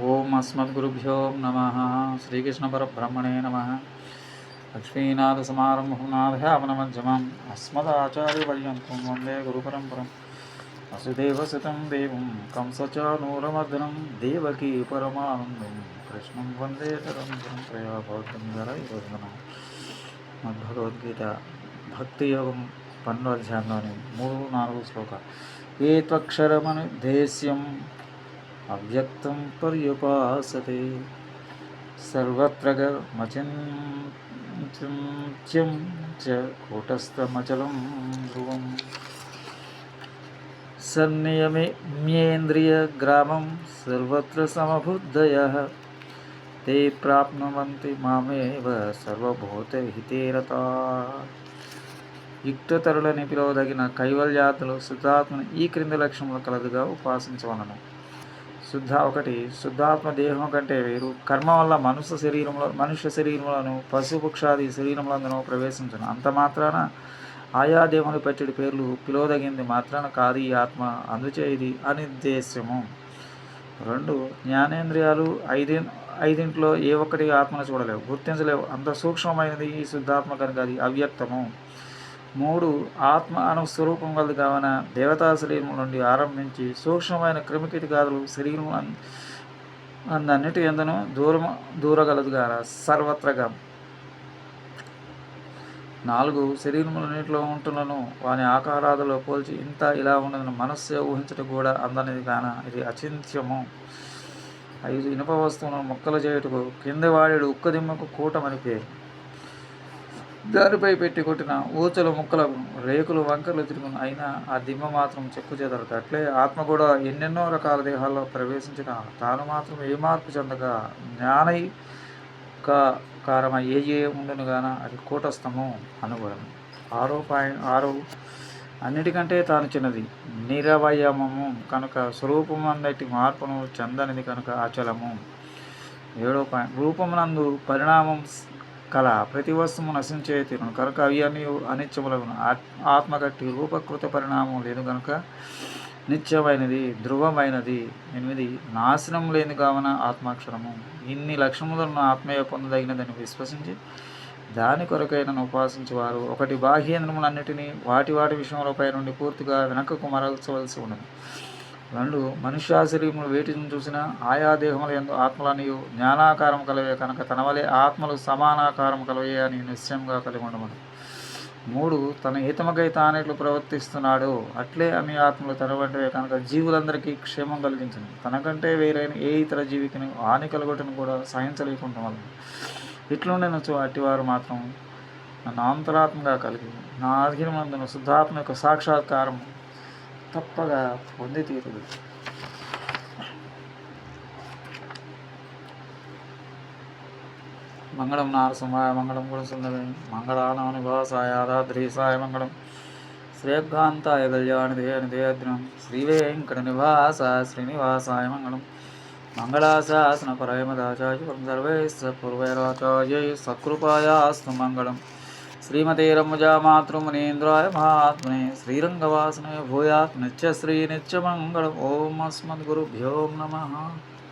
ఓం అస్మద్గురుభ్యో నమః. శ్రీకృష్ణ పరబ్రహ్మణే నమః. లక్ష్మీనాథసమారంభం నాథయావనమధ్యమం అస్మదాచార్యపర్యంతం వందే గురుపరంపరం. వసుదేవసుతం దేవం కంసచానూరమర్దనం దేవకీ పరమానందం కృష్ణం వందే తరంగం ప్రయాభౌతం ఈరోజు భగవద్గీత భక్తి యోగం 12వ అధ్యాయంలోని 3-4 శ్లోకాలు. ఏ త్వక్షరమనుదేశ్యం అవ్యక్తం పర్యుపాసతే సర్వత్ర గమచింత్యం చ కూటస్థమచలం ధ్రువం సన్నియమ్యేంద్రియగ్రామం సర్వత్ర సమబుద్ధయః తే ప్రాప్నువంతి మామేవ సర్వభూతహితే రతాః. యుక్తతరులని పిలువదగిన కైవల్యాత్మలు శుద్ధాత్మను ఈ క్రింది లక్ష్యములు కలదుగా ఉపాసించవలను. శుద్ధాత్మ దేహం కంటే వేరు. కర్మ వల్ల మనుష్య శరీరములను పశుపక్షాది శరీరములందును ప్రవేశించను. అంత మాత్రాన ఆయా దేవుని పెట్టడి పేర్లు పిలువదగింది మాత్రాన కాదు ఈ ఆత్మ. అందుచే ఇది అనిర్దేశ్యము. 2 జ్ఞానేంద్రియాలు ఐదింట్లో ఏ ఒక్కటి ఆత్మను చూడలేవు, గుర్తించలేవు. అంత సూక్ష్మమైనది ఈ శుద్ధాత్మ కనుక అది అవ్యక్తము. 3 ఆత్మ అను స్వరూపం కలదు కావున దేవతా శరీరం నుండి ఆరంభించి సూక్ష్మమైన క్రిమికీటకాదులు శరీరం అన్నిటి ఎందును దూరగలదు గాన సర్వత్రగా. 4 శరీరములన్నింటిలో ఉంటున్నను వాని ఆకారాదులో పోల్చి ఇంత ఇలా ఉన్నదని మనస్సు ఊహించటం కూడా అందనిది కాన ఇది అచింత్యము. 5 ఇనుప వస్తువులను ముక్కలు చేయుటకు కింద వాడేడు ఉక్కదిమ్మకు కూటమని పేరు. దానిపై పెట్టి కొట్టిన ఊచలు ముక్కలకు రేకులు వంకర్లు తిరుగును, అయినా ఆ దిమ్మ మాత్రం చెక్కు చెదరదు. అట్లే ఆత్మ కూడా ఎన్నెన్నో రకాల దేహాల్లో ప్రవేశించిన తాను మాత్రం ఏ మార్పు చెందగా జ్ఞానైకారమై ఏ ఉండును గాన అది కూటస్థము అనుగుణము. 6 అన్నిటికంటే తాను చిన్నది, నిరవయమము కనుక స్వరూపమందటి మార్పును చెందనిది కనుక అచలము. 7 రూపమునందు పరిణామం కల ప్రతి వస్తువు నశించే తీరును కనుక అవి అన్ని అనిత్యములను. ఆత్మగట్టి రూపకృత పరిణామం లేదు కనుక నిత్యమైనది, ధ్రువమైనది. 8 నాశనం లేని కావున ఆత్మాక్షరము. ఇన్ని లక్ష్యములను ఆత్మీయ పొందదగినదని విశ్వసించి దాని కొరకైన ఉపాసించేవారు 1 బాహ్యేంద్రములన్నిటినీ వాటి విషయములపై నుండి పూర్తిగా వెనకకు మరల్చవలసి ఉన్నది. 2 మనుష్య శరీరములు వేటిని చూసినా ఆయా దేహముల యందు ఆత్మలనియు జ్ఞానాకారం కలవే కనుక తన వలె ఆత్మలు సమానాకారం కలవే అని నిశ్చయంగా కలిగి ఉండమను. 3 తన హితముకై తానెట్లు ప్రవర్తిస్తున్నాడో అట్లే అన్ని ఆత్మలు తన వంటివే కనుక జీవులందరికీ క్షేమం కలిగించను. తనకంటే వేరైన ఏ ఇతర జీవికి హాని కలుగుటను కూడా సహించలేకుంటున్నాను. ఇట్లుండనొచ్చు అట్టివారు మాత్రం నన్ను అంతరాత్మగా కలిగి నా అధీనమందున శుద్ధాత్మ యొక్క సాక్షాత్కారం తప్పగా పొంది తీరుదు. మంగళం నారసింహాయ మంగళం గుణసుందరే మంగళానానివాసాయ యాదాద్రీసాయ మంగళం శ్రేయకాంతాయ కళ్యాణిదేయనిదేయద్రం శ్రీవేంకట నివాస శ్రీనివాసాయ మంగళం మంగళాశాసన పరమదాచార్య సర్వైశ్చ పూర్వైరాచార్యై సత్కృపాయాస్తు మంగళం. శ్రీమతే రమ్ముజా మాతృమునీంద్రాయ మహాత్మనే శ్రీరంగవాసనే భూయాత్ నిత్యశ్రీ నిత్యమంగళం. ఓం అస్మద్గురుభ్యో నమః.